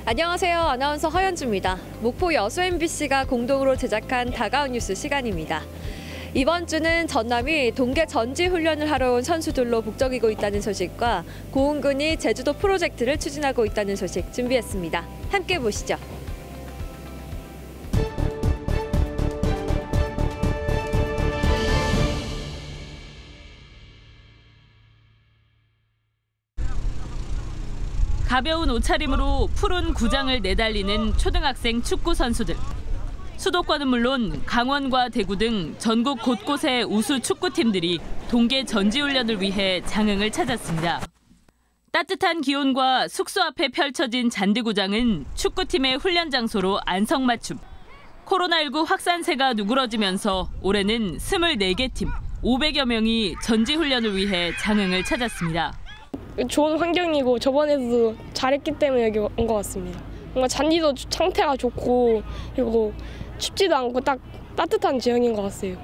안녕하세요. 아나운서 허연주입니다. 목포 여수 MBC가 공동으로 제작한 다가온 뉴스 시간입니다. 이번 주는 전남이 동계 전지 훈련을 하러 온 선수들로 북적이고 있다는 소식과 고은군이 제주도 프로젝트를 추진하고 있다는 소식 준비했습니다. 함께 보시죠. 가벼운 옷차림으로 푸른 구장을 내달리는 초등학생 축구 선수들. 수도권은 물론 강원과 대구 등 전국 곳곳의 우수 축구팀들이 동계 전지훈련을 위해 장흥을 찾았습니다. 따뜻한 기온과 숙소 앞에 펼쳐진 잔디구장은 축구팀의 훈련 장소로 안성맞춤. 코로나19 확산세가 누그러지면서 올해는 24개 팀, 500여 명이 전지훈련을 위해 장흥을 찾았습니다. 좋은 환경이고 저번에도 잘했기 때문에 여기 온 것 같습니다. 뭔가 잔디도 상태가 좋고 그리고 춥지도 않고 딱 따뜻한 지형인 것 같아요.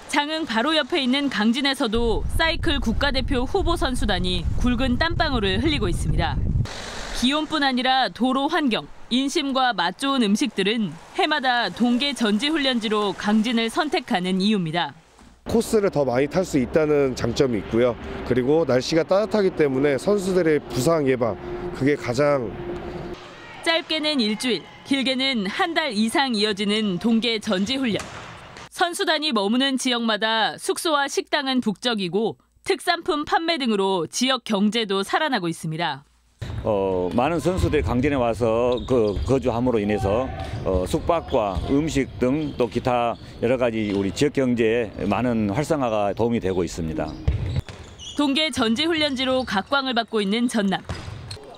장흥 바로 옆에 있는 강진에서도 사이클 국가대표 후보 선수단이 굵은 땀방울을 흘리고 있습니다. 기온뿐 아니라 도로 환경, 인심과 맛 좋은 음식들은 해마다 동계 전지훈련지로 강진을 선택하는 이유입니다. 코스를 더 많이 탈 수 있다는 장점이 있고요. 그리고 날씨가 따뜻하기 때문에 선수들의 부상 예방, 그게 가장... 짧게는 일주일, 길게는 한 달 이상 이어지는 동계 전지훈련. 선수단이 머무는 지역마다 숙소와 식당은 북적이고 특산품 판매 등으로 지역 경제도 살아나고 있습니다. 많은 선수들이 강진에 와서 거주함으로 인해서 숙박과 음식 등 또 기타 여러 가지 우리 지역 경제에 많은 활성화가 도움이 되고 있습니다. 동계 전지훈련지로 각광을 받고 있는 전남.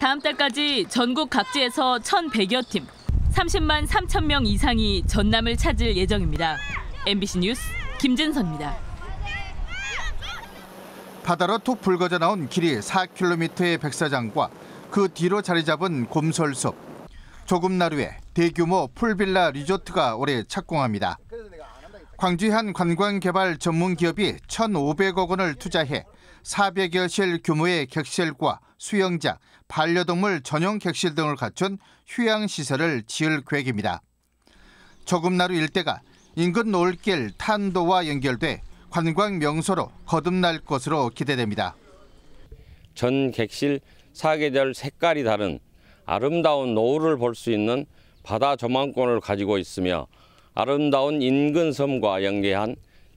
다음 달까지 전국 각지에서 1,100여 팀, 30만 3천 명 이상이 전남을 찾을 예정입니다. MBC 뉴스 김진선입니다. 바다로 툭 불거져 나온 길이 4km의 백사장과 그 뒤로 자리 잡은 곰솔숲. 조금 나루에 대규모 풀빌라 리조트가 올해 착공합니다. 광주의 한 관광개발 전문기업이 1,500억 원을 투자해 400여 실 규모의 객실과 수영장, 반려동물 전용 객실 등을 갖춘 휴양시설을 지을 계획입니다. 조금 나루 일대가 인근 올길 탄도와 연결돼 관광 명소로 거듭날 것으로 기대됩니다. 전 객실 사계절 색깔이 다른 아름다운 노을을 볼 수 있는 바다 조망권을 가지고 있으며 아름다운 인근 섬과 연계한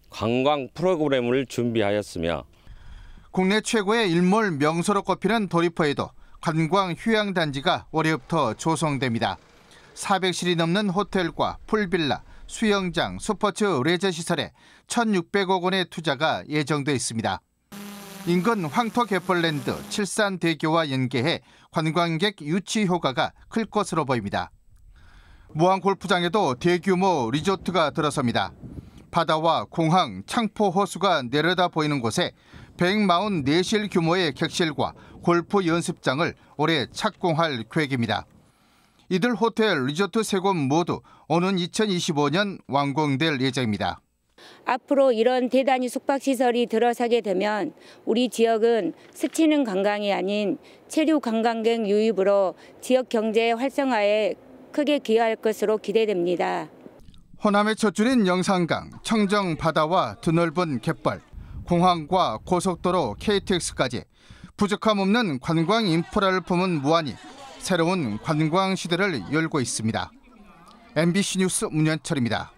관광 프로그램을 준비하였으며 국내 최고의 일몰 명소로 꼽히는 도리포에도 관광 휴양단지가 올해부터 조성됩니다. 400실이 넘는 호텔과 풀빌라, 수영장, 스포츠 레저 시설에 1,600억 원의 투자가 예정돼 있습니다. 인근 황토갯벌랜드, 칠산대교와 연계해 관광객 유치 효과가 클 것으로 보입니다. 무안골프장에도 대규모 리조트가 들어섭니다. 바다와 공항, 창포 호수가 내려다 보이는 곳에 144실 규모의 객실과 골프 연습장을 올해 착공할 계획입니다. 이들 호텔, 리조트 3곳 모두 오는 2025년 완공될 예정입니다. 앞으로 이런 대단위 숙박시설이 들어서게 되면 우리 지역은 스치는 관광이 아닌 체류 관광객 유입으로 지역 경제 활성화에 크게 기여할 것으로 기대됩니다. 호남의 첫 줄인 영산강, 청정 바다와 드넓은 갯벌, 공항과 고속도로 KTX까지 부족함 없는 관광 인프라를 품은 무안이 새로운 관광 시대를 열고 있습니다. MBC 뉴스 문현철입니다.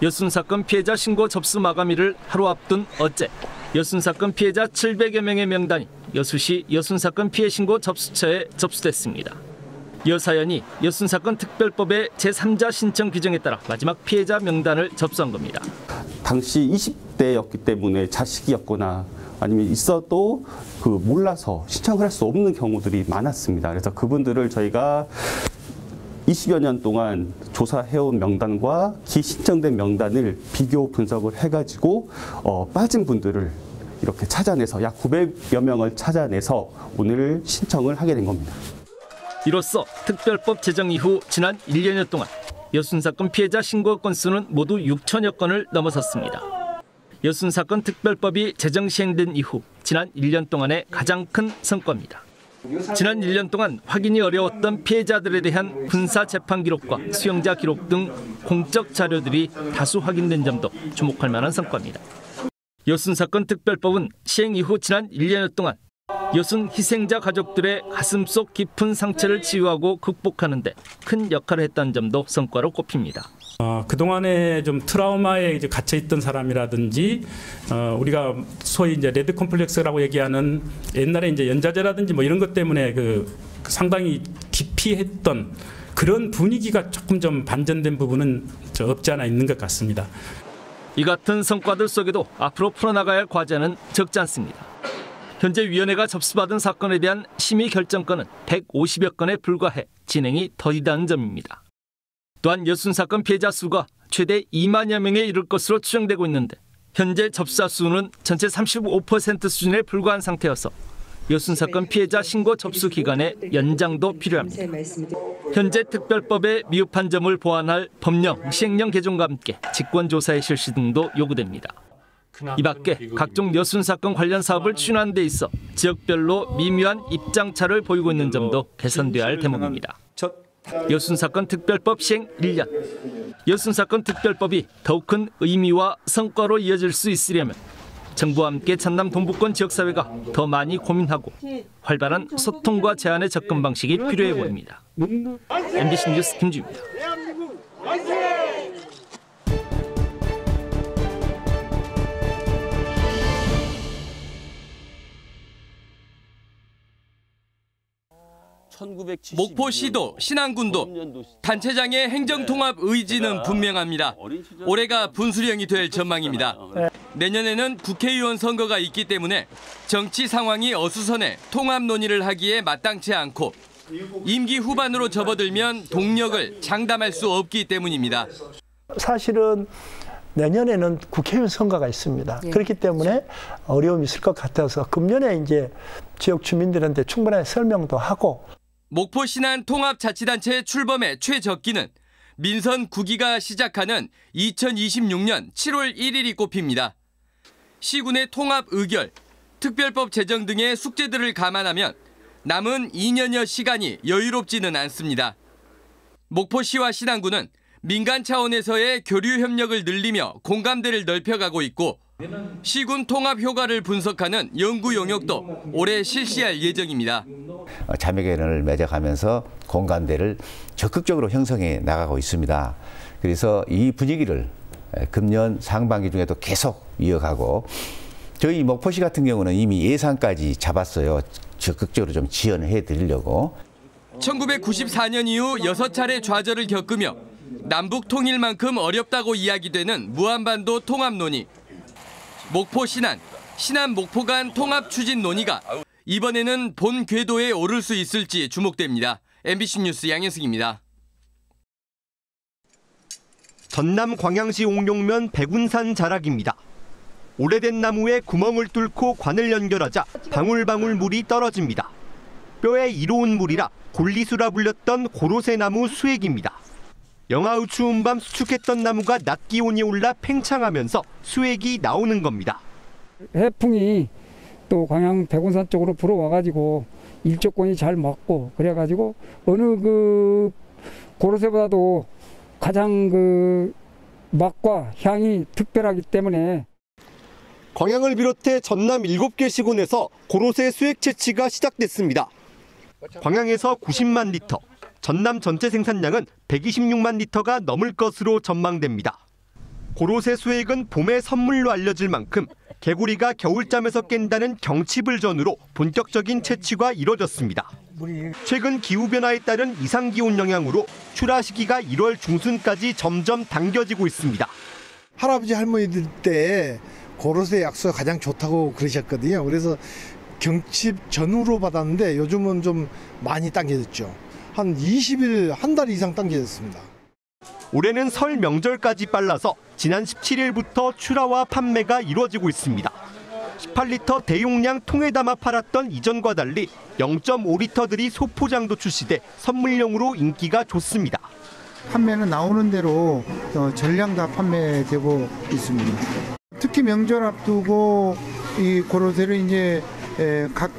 여순 사건 피해자 신고 접수 마감일을 하루 앞둔 어제 여순 사건 피해자 700여 명의 명단이 여수시 여순 사건 피해 신고 접수처에 접수됐습니다. 여 사연이 여순 사건 특별법의 제3자 신청 규정에 따라 마지막 피해자 명단을 접수한 겁니다. 당시 20대였기 때문에 자식이었거나 아니면 있어도 몰라서 신청을 할 수 없는 경우들이 많았습니다. 그래서 그분들을 저희가 20여 년 동안 조사해온 명단과 기신청된 명단을 비교 분석을 해가지고 빠진 분들을 이렇게 찾아내서 약 900여 명을 찾아내서 오늘 신청을 하게 된 겁니다. 이로써 특별법 제정 이후 지난 1년여 동안 여순 사건 피해자 신고 건수는 모두 6천여 건을 넘어섰습니다. 여순 사건 특별법이 제정 시행된 이후 지난 1년 동안의 가장 큰 성과입니다. 지난 1년 동안 확인이 어려웠던 피해자들에 대한 군사 재판 기록과 수용자 기록 등 공적 자료들이 다수 확인된 점도 주목할 만한 성과입니다. 여순 사건 특별법은 시행 이후 지난 1년여 동안 여순 희생자 가족들의 가슴속 깊은 상처를 치유하고 극복하는 데 큰 역할을 했다는 점도 성과로 꼽힙니다. 그동안에 좀 트라우마에 이제 갇혀 있던 사람이라든지 우리가 소위 이제 레드 컴플렉스라고 얘기하는 옛날에 이제 연좌제라든지 뭐 이런 것 때문에 상당히 깊이 했던 그런 분위기가 조금 좀 반전된 부분은 없지 않아 있는 것 같습니다. 이 같은 성과들 속에도 앞으로 풀어나가야 할 과제는 적지 않습니다. 현재 위원회가 접수받은 사건에 대한 심의 결정건은 150여 건에 불과해 진행이 더디다는 점입니다. 또한 여순 사건 피해자 수가 최대 2만여 명에 이를 것으로 추정되고 있는데 현재 접수자 수는 전체 35% 수준에 불과한 상태여서 여순 사건 피해자 신고 접수 기간의 연장도 필요합니다. 현재 특별법의 미흡한 점을 보완할 법령, 시행령 개정과 함께 직권조사의 실시 등도 요구됩니다. 이 밖에 각종 여순 사건 관련 사업을 추진하는 데 있어 지역별로 미묘한 입장차를 보이고 있는 점도 개선돼야 할 대목입니다. 여순 사건 특별법 시행 1년. 여순 사건 특별법이 더욱 큰 의미와 성과로 이어질 수 있으려면 정부와 함께 전남 동부권 지역사회가 더 많이 고민하고 활발한 소통과 제안의 접근 방식이 필요해 보입니다. MBC 뉴스 김주입니다. 목포시도 신안군도 단체장의 행정통합 의지는 분명합니다. 올해가 분수령이 될 전망입니다. 내년에는 국회의원 선거가 있기 때문에 정치 상황이 어수선해 통합 논의를 하기에 마땅치 않고 임기 후반으로 접어들면 동력을 장담할 수 없기 때문입니다. 사실은 내년에는 국회의원 선거가 있습니다. 그렇기 때문에 어려움이 있을 것 같아서 금년에 이제 지역 주민들한테 충분하게 설명도 하고 목포 신안 통합자치단체의 출범의 최적기는 민선 9기가 시작하는 2026년 7월 1일이 꼽힙니다. 시군의 통합 의결, 특별법 제정 등의 숙제들을 감안하면 남은 2년여 시간이 여유롭지는 않습니다. 목포시와 신안군은 민간 차원에서의 교류 협력을 늘리며 공감대를 넓혀가고 있고 시군 통합 효과를 분석하는 연구 용역도 올해 실시할 예정입니다. 자매견을 맺어가면서 공감대를 적극적으로 형성해 나가고 있습니다. 그래서 이 분위기를 금년 상반기 중에도 계속 이어가고 저희 목포시 같은 경우는 이미 예산까지 잡았어요. 적극적으로 좀 지원해 드리려고. 1994년 이후 6차례 좌절을 겪으며 남북 통일만큼 어렵다고 이야기되는 무한반도 통합 논의. 목포 신안, 신안 목포 간 통합 추진 논의가 이번에는 본 궤도에 오를 수 있을지 주목됩니다. MBC 뉴스 양현승입니다. 전남 광양시 옥룡면 백운산 자락입니다. 오래된 나무에 구멍을 뚫고 관을 연결하자 방울방울 물이 떨어집니다. 뼈에 이로운 물이라 골리수라 불렸던 고로쇠나무 수액입니다. 영하의 추운 밤 수축했던 나무가 낮 기온이 올라 팽창하면서 수액이 나오는 겁니다. 해풍이 또 광양 백운산 쪽으로 불어와가지고 일조권이 잘 맞고 그래가지고 어느 고로쇠보다도 가장 맛과 향이 특별하기 때문에 광양을 비롯해 전남 7개 시군에서 고로쇠 수액 채취가 시작됐습니다. 광양에서 90만 리터, 전남 전체 생산량은 126만 리터가 넘을 것으로 전망됩니다. 고로쇠 수액은 봄의 선물로 알려질 만큼 개구리가 겨울잠에서 깬다는 경칩을 전후로 본격적인 채취가 이뤄졌습니다. 최근 기후변화에 따른 이상기온 영향으로 출하 시기가 1월 중순까지 점점 당겨지고 있습니다. 할아버지 할머니들 때 고로쇠 약수가 가장 좋다고 그러셨거든요. 그래서 경칩 전후로 받았는데 요즘은 좀 많이 당겨졌죠. 한 20일, 한 달 이상 당겨졌습니다. 올해는 설 명절까지 빨라서 지난 17일부터 출하와 판매가 이루어지고 있습니다. 18리터 대용량 통에 담아 팔았던 이전과 달리 0.5리터들이 소포장도 출시돼 선물용으로 인기가 좋습니다. 판매는 나오는 대로 전량 다 판매되고 있습니다. 특히 명절 앞두고 이 고로쇠를 이제 각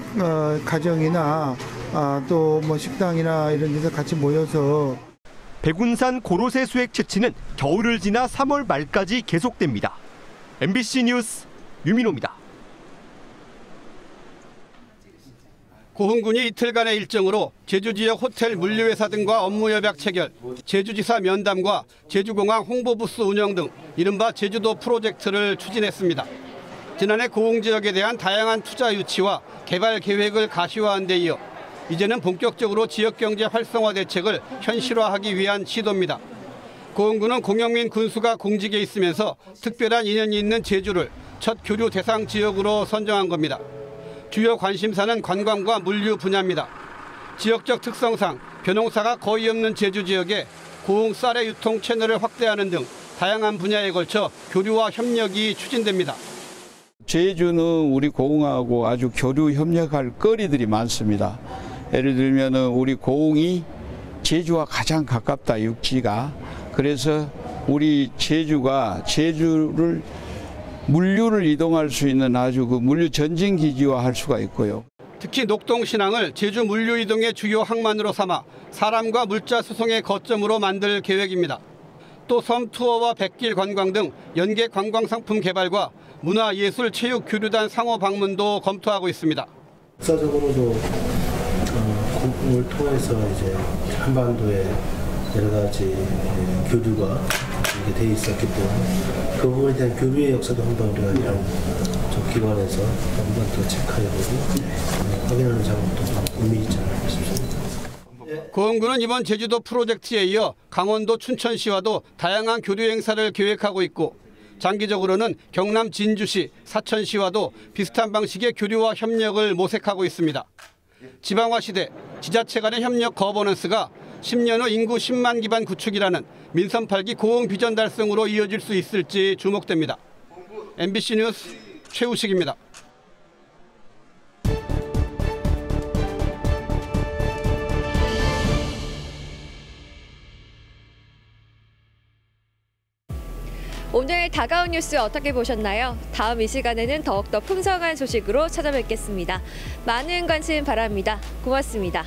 가정이나 또 뭐 식당이나 이런 데서 같이 모여서 백운산 고로쇠 수액 채취는 겨울을 지나 3월 말까지 계속됩니다. MBC 뉴스 유민호입니다. 고흥군이 이틀간의 일정으로 제주 지역 호텔 물류회사 등과 업무 협약 체결, 제주지사 면담과 제주공항 홍보부스 운영 등 이른바 제주도 프로젝트를 추진했습니다. 지난해 고흥 지역에 대한 다양한 투자 유치와 개발 계획을 가시화한 데 이어 이제는 본격적으로 지역경제 활성화 대책을 현실화하기 위한 시도입니다. 고흥군은 공영민 군수가 공직에 있으면서 특별한 인연이 있는 제주를 첫 교류 대상 지역으로 선정한 겁니다. 주요 관심사는 관광과 물류 분야입니다. 지역적 특성상 벼농사가 거의 없는 제주 지역에 고흥 쌀의 유통 채널을 확대하는 등 다양한 분야에 걸쳐 교류와 협력이 추진됩니다. 제주는 우리 고흥하고 아주 교류 협력할 거리들이 많습니다. 예를 들면 우리 고흥이 제주와 가장 가깝다, 육지가. 그래서 우리 제주가 제주를 물류를 이동할 수 있는 아주 그 물류 전진 기지화 할 수가 있고요. 특히 녹동신항을 제주 물류 이동의 주요 항만으로 삼아 사람과 물자 수송의 거점으로 만들 계획입니다. 또 섬 투어와 백길 관광 등 연계 관광 상품 개발과 문화, 예술, 체육, 교류단 상호 방문도 검토하고 있습니다. 역사적으로도 고흥을 통해서 이제 한반도에 여러 가지 교류가 이렇게 돼 있었기 때문에 그 부분에 대한 교류의 역사도 한번 우리가 이런 기관에서 한번 더 체크해보고 확인하는 작업도 의미 있지 않을까 싶습니다. 고흥군은 이번 제주도 프로젝트에 이어 강원도 춘천시와도 다양한 교류 행사를 계획하고 있고 장기적으로는 경남 진주시, 사천시와도 비슷한 방식의 교류와 협력을 모색하고 있습니다. 지방화 시대 지자체 간의 협력 거버넌스가 10년 후 인구 10만 기반 구축이라는 민선 8기 고흥 비전 달성으로 이어질 수 있을지 주목됩니다. MBC 뉴스 최우식입니다. 오늘 다가온 뉴스 어떻게 보셨나요? 다음 이 시간에는 더욱더 풍성한 소식으로 찾아뵙겠습니다. 많은 관심 바랍니다. 고맙습니다.